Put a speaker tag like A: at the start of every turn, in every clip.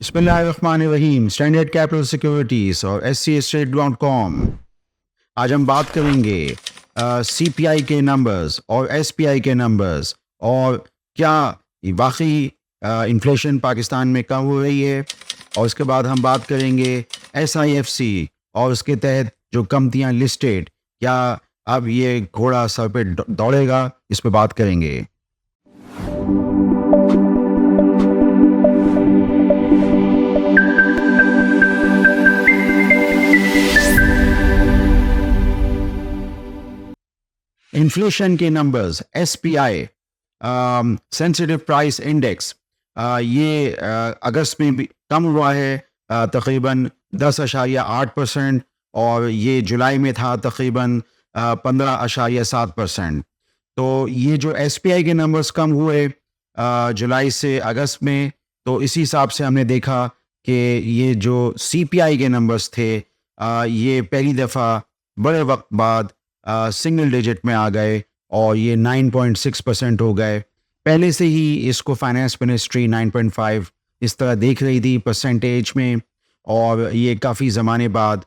A: بسم اللہ الرحمن الرحیم. اسٹینڈرڈ کیپٹل سیکیورٹیز اور SC Estate.com. آج ہم بات کریں گے CPI کے نمبرز اور SPI کے نمبرز اور کیا واقعی انفلیشن پاکستان میں کم ہو رہی ہے، اور اس کے بعد ہم بات کریں گے SIFC اور اس کے تحت جو کمپنیاں لسٹڈ، کیا اب یہ گھوڑا سر پہ دوڑے گا، اس پہ بات کریں گے. انفلیشن کے numbers SPI sensitive price index, یہ اگست میں بھی کم ہوا ہے تقریباً 10.8%، اور یہ جولائی میں تھا تقریباً 15.7%. تو یہ جو SPI کے نمبرز کم ہوئے جولائی سے اگست میں، تو اسی حساب سے ہم نے دیکھا کہ یہ جو CPI کے نمبرز تھے یہ پہلی دفعہ بڑے وقت بعد سنگل ڈیجٹ میں آ گئے، اور یہ 9.6% ہو گئے. پہلے سے ہی اس کو فائنانس منسٹری 9.5 اس طرح دیکھ رہی تھی پرسنٹیج میں، اور یہ کافی زمانے بعد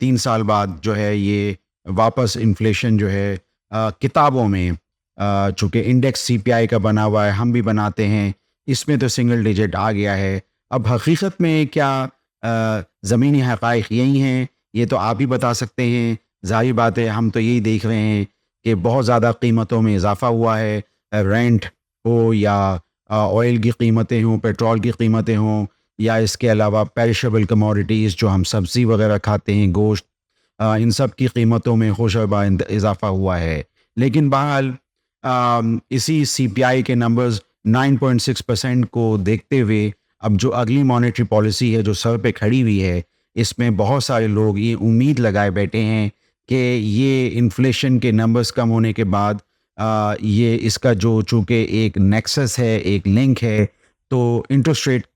A: 3 سال بعد جو ہے یہ واپس انفلیشن جو ہے کتابوں میں، چونکہ انڈیکس CPI کا بنا ہوا ہے، ہم بھی بناتے ہیں، اس میں تو سنگل ڈیجٹ آ گیا ہے. اب حقیقت میں کیا زمینی حقائق یہی ہیں، یہ تو آپ ہی بتا سکتے ہیں. ظاہر بات ہے ہم تو یہی دیکھ رہے ہیں کہ بہت زیادہ قیمتوں میں اضافہ ہوا ہے، رینٹ ہو یا آئل کی قیمتیں ہوں، پیٹرول کی قیمتیں ہوں، یا اس کے علاوہ پیرشیبل کموڈیٹیز جو ہم سبزی وغیرہ کھاتے ہیں، گوشت، ان سب کی قیمتوں میں خوشبہ اضافہ ہوا ہے. لیکن بہرحال اسی CPI کے نمبرز 9.6% کو دیکھتے ہوئے اب جو اگلی مانیٹری پالیسی ہے جو سر پہ کھڑی ہوئی ہے، اس میں بہت سارے لوگ یہ امید لگائے بیٹھے ہیں کہ یہ انفلیشن کے نمبرز کم ہونے کے بعد یہ اس کا جو چونکہ ایک نیکسس ہے، ایک لنک ہے، تو انٹرسٹ ریٹ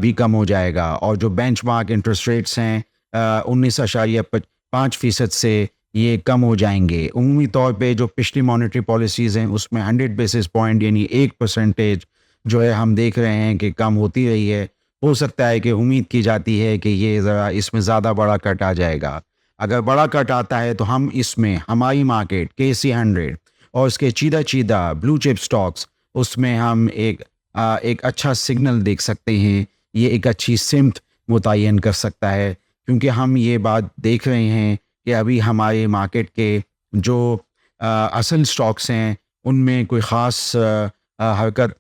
A: بھی کم ہو جائے گا، اور جو بینچ مارک انٹرسٹ ریٹس ہیں 19.5% سے یہ کم ہو جائیں گے. عمومی طور پہ جو پچھلی مانیٹری پالیسیز ہیں اس میں 100 بیسس پوائنٹ یعنی 1% جو ہے ہم دیکھ رہے ہیں کہ کم ہوتی رہی ہے. ہو سکتا ہے کہ امید کی جاتی ہے کہ یہ ذرا اس میں زیادہ بڑا کٹ آ جائے گا. اگر بڑا کٹ آتا ہے تو ہم اس میں ہماری مارکیٹ KC 100 اور اس کے چیدہ بلو چپ سٹاکس، اس میں ہم ایک اچھا سگنل دیکھ سکتے ہیں. یہ ایک اچھی سمت متعین کر سکتا ہے، کیونکہ ہم یہ بات دیکھ رہے ہیں کہ ابھی ہمارے مارکیٹ کے جو اصل سٹاکس ہیں ان میں کوئی خاص حرکت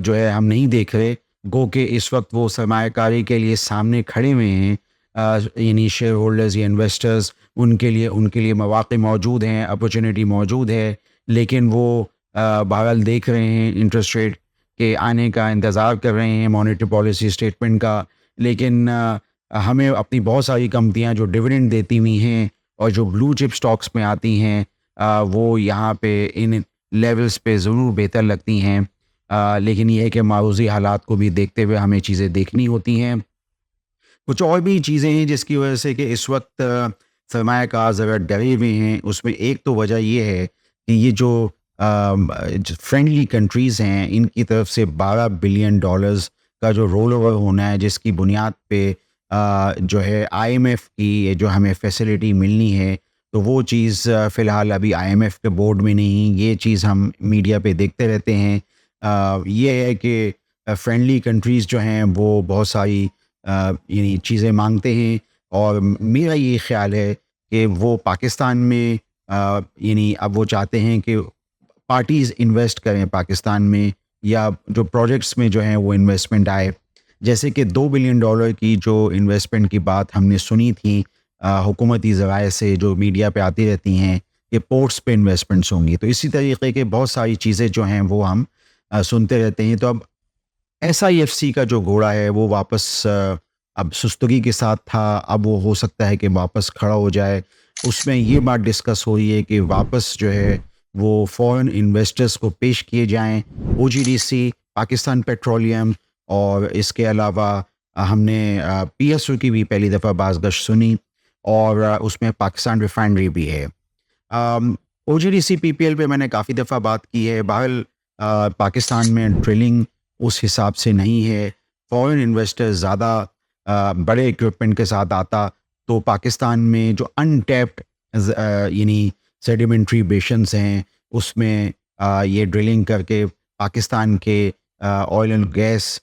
A: جو ہے ہم نہیں دیکھ رہے، گو کہ اس وقت وہ سرمایہ کاری کے لیے سامنے کھڑے ہوئے ہیں، یعنی شیئر ہولڈرز یا انویسٹرز، ان کے لیے مواقع موجود ہیں، اپرچونیٹی موجود ہے. لیکن وہ بہرحال دیکھ رہے ہیں انٹرسٹ ریٹ کے آنے کا، انتظار کر رہے ہیں مانیٹری پالیسی اسٹیٹمنٹ کا. لیکن ہمیں اپنی بہت ساری کمپنیاں جو ڈیویڈنڈ دیتی ہوئی ہیں اور جو بلو چپ سٹاکس میں آتی ہیں، وہ یہاں پہ ان لیولز پہ ضرور بہتر لگتی ہیں. لیکن یہ ہے کہ معروضی حالات کو بھی دیکھتے ہوئے ہمیں چیزیں دیکھنی ہوتی ہیں. کچھ اور بھی چیزیں ہیں جس کی وجہ سے کہ اس وقت سرمایہ کار ذرا ڈرے ہوئے ہیں. اس میں ایک تو وجہ یہ ہے کہ یہ جو فرینڈلی کنٹریز ہیں ان کی طرف سے $12 بلین کا جو رول اوور ہونا ہے، جس کی بنیاد پہ جو ہے IMF کی جو ہمیں فیسلٹی ملنی ہے، تو وہ چیز فی الحال ابھی IMF کے بورڈ میں نہیں. یہ چیز ہم میڈیا پہ دیکھتے رہتے ہیں. یہ ہے کہ فرینڈلی کنٹریز جو ہیں وہ بہت ساری یعنی چیزیں مانگتے ہیں، اور میرا یہ خیال ہے کہ وہ پاکستان میں یعنی اب وہ چاہتے ہیں کہ پارٹیز انویسٹ کریں پاکستان میں، یا جو پروجیکٹس میں جو ہیں وہ انویسٹمنٹ آئے. جیسے کہ $2 بلین کی جو انویسٹمنٹ کی بات ہم نے سنی تھی حکومتی ذرائع سے، جو میڈیا پہ آتی رہتی ہیں کہ پورٹس پہ انویسٹمنٹس ہوں گی. تو اسی طریقے کے بہت ساری چیزیں جو ہیں وہ ہم سنتے رہتے ہیں. تو اب SIFC کا جو گھوڑا ہے وہ واپس اب سستگی کے ساتھ تھا، اب وہ ہو سکتا ہے کہ واپس کھڑا ہو جائے. اس میں یہ بات ڈسکس ہو رہی ہے کہ واپس جو ہے وہ فورن انویسٹرز کو پیش کیے جائیں. OGDC، پاکستان پیٹرولیم، اور اس کے علاوہ ہم نے PSU کی بھی پہلی دفعہ بازگشت سنی، اور اس میں پاکستان ریفائنری بھی ہے. OGDC PPL پہ میں نے کافی دفعہ بات کی ہے. بہرحال پاکستان میں ڈرلنگ اس حساب سے نہیں ہے. فورن انویسٹر زیادہ بڑے اکوپمنٹ کے ساتھ آتا تو پاکستان میں جو انٹیپڈ یعنی سیڈیمنٹری بیشنس ہیں اس میں یہ ڈرلنگ کر کے پاکستان کے آئل اینڈ گیس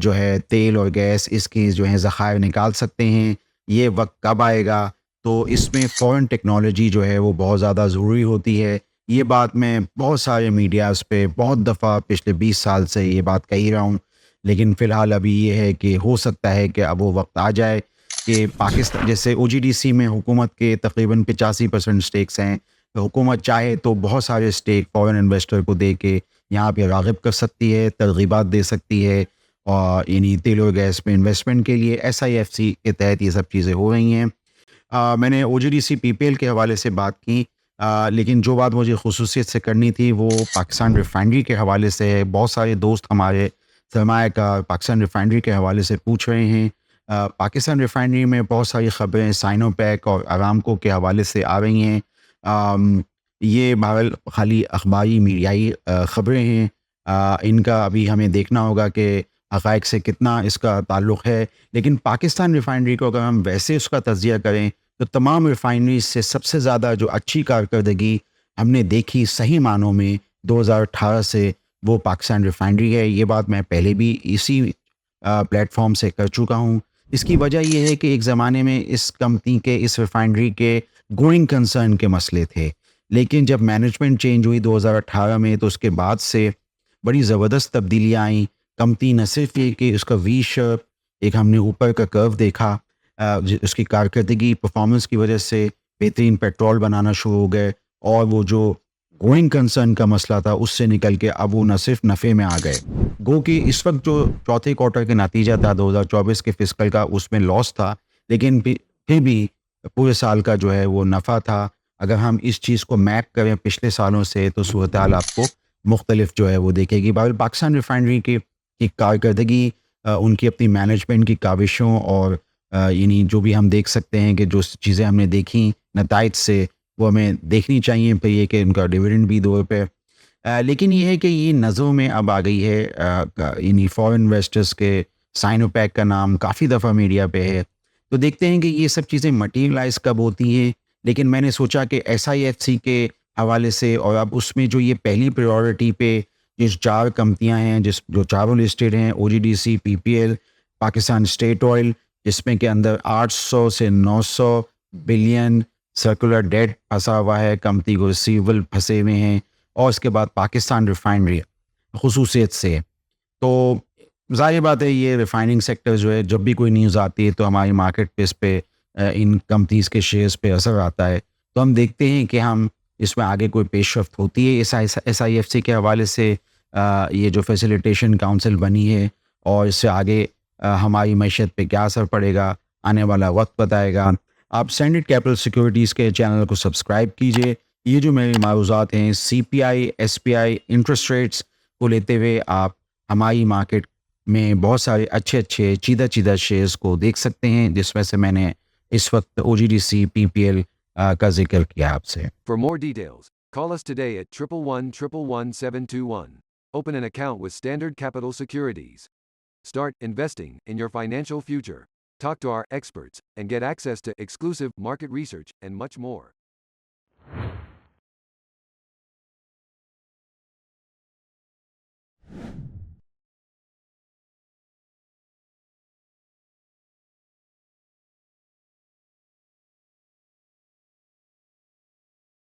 A: جو ہے تیل اور گیس اس کی جو ہے ذخائر نکال سکتے ہیں. یہ وقت کب آئے گا؟ تو اس میں فورن ٹیکنالوجی جو ہے وہ بہت زیادہ ضروری ہوتی ہے. یہ بات میں بہت سارے میڈیاز پہ بہت دفعہ پچھلے 20 سال سے یہ بات کہی رہا ہوں، لیکن فی الحال ابھی یہ ہے کہ ہو سکتا ہے کہ اب وہ وقت آ جائے کہ پاکستان جیسے OGDC میں حکومت کے تقریباً 85% اسٹیکس ہیں. حکومت چاہے تو بہت سارے اسٹیک فورن انویسٹر کو دے کے یہاں پہ راغب کر سکتی ہے، ترغیبات دے سکتی ہے، اور یعنی تیل و گیس میں انویسٹمنٹ کے لیے SIFC کے تحت یہ سب چیزیں ہو رہی ہیں. میں نے OGDC PPL کے حوالے سے بات کی، لیکن جو بات مجھے خصوصیت سے کرنی تھی وہ پاکستان ریفائنری کے حوالے سے ہے. بہت سارے دوست ہمارے سرمایہ کار پاکستان ریفائنری کے حوالے سے پوچھ رہے ہیں. پاکستان ریفائنری میں بہت ساری خبریں سائنو پیک اور ارامکو کے حوالے سے آ رہی ہیں. یہ بہرحال خالی اخباری میڈیائی خبریں ہیں. ان کا ابھی ہمیں دیکھنا ہوگا کہ حقائق سے کتنا اس کا تعلق ہے. لیکن پاکستان ریفائنری کو اگر ہم ویسے اس کا تجزیہ کریں تو تمام ریفائنریز سے سب سے زیادہ جو اچھی کارکردگی ہم نے دیکھی صحیح معنوں میں 2018 سے، وہ پاکستان ریفائنری ہے. یہ بات میں پہلے بھی اسی پلیٹ فارم سے کر چکا ہوں. اس کی وجہ یہ ہے کہ ایک زمانے میں اس کمپنی کے اس ریفائنری کے گوئنگ کنسرن کے مسئلے تھے، لیکن جب مینجمنٹ چینج ہوئی 2018 میں تو اس کے بعد سے بڑی زبردست تبدیلیاں آئیں. کمپنی نہ صرف یہ کہ اس کا وی شیپ ایک ہم نے اوپر کا کرو دیکھا، اس کی کارکردگی پرفارمنس کی وجہ سے بہترین پیٹرول بنانا شروع ہو گئے، اور وہ جو گوئنگ کنسرن کا مسئلہ تھا اس سے نکل کے اب وہ نہ صرف نفع میں آ گئے. گو کہ اس وقت جو چوتھے کوارٹر کے نتیجہ تھا 2024 کے فسکل کا، اس میں لاس تھا، لیکن پھر بھی پورے سال کا جو ہے وہ نفع تھا. اگر ہم اس چیز کو میپ کریں پچھلے سالوں سے تو صورتحال آپ کو مختلف جو ہے وہ دیکھے گی. پاکستان ریفائنری کی کارکردگی، ان کی اپنی مینجمنٹ کی کاوشوں اور یعنی جو بھی ہم دیکھ سکتے ہیں کہ جو چیزیں ہم نے دیکھی نتائج سے وہ ہمیں دیکھنی چاہیے. پھر یہ کہ ان کا ڈیویڈنڈ بھی 2 روپے، لیکن یہ ہے کہ یہ نظروں میں اب آ گئی ہے. یعنی فورن انویسٹرز کے سائنو پیک کا نام کافی دفعہ میڈیا پہ ہے، تو دیکھتے ہیں کہ یہ سب چیزیں مٹیریلائز کب ہوتی ہیں. لیکن میں نے سوچا کہ SIFC کے حوالے سے، اور اب اس میں جو یہ پہلی پریورٹی پہ جس 4 کمپنیاں ہیں جو چاروں لسٹڈ ہیں، OGDC PPL Pakistan state oil, جس میں کے اندر 800 سے 900 بلین سرکولر ڈیٹ پھنسا ہوا ہے، کمپنی کو ریسیویبل پھنسے ہوئے ہیں، اور اس کے بعد پاکستان ریفائنری خصوصیت سے. تو ظاہر بات ہے یہ ریفائننگ سیکٹر جو ہے جب بھی کوئی نیوز آتی ہے تو ہماری مارکیٹ پلیس پہ ان کمپنیز کے شیئرز پہ اثر آتا ہے. تو ہم دیکھتے ہیں کہ ہم اس میں آگے کوئی پیش رفت ہوتی ہے. SIFC کے حوالے سے یہ جو فیسیلیٹیشن کاؤنسل بنی ہے، اور اس سے آگے ہماری معیشت پہ کیا اثر پڑے گا آنے والا وقت بتائے گا. آپ اسٹینڈرڈ کیپٹل سیکورٹیز کے چینل کو سبسکرائب کیجئے. یہ جو میرے معروضات ہیں CPI SPI انٹرسٹ ریٹس کو لیتے ہوئے آپ ہماری مارکیٹ میں بہت سارے اچھے چیدہ شیئرز کو دیکھ سکتے ہیں، جس میں سے میں نے اس وقت OGDC PPL کا ذکر کیا آپ سے.
B: For more details, call us today at 111-111-721. Open an account with Standard Capital Securities. Start investing in your financial future. Talk to our experts and get access to exclusive market research and much more.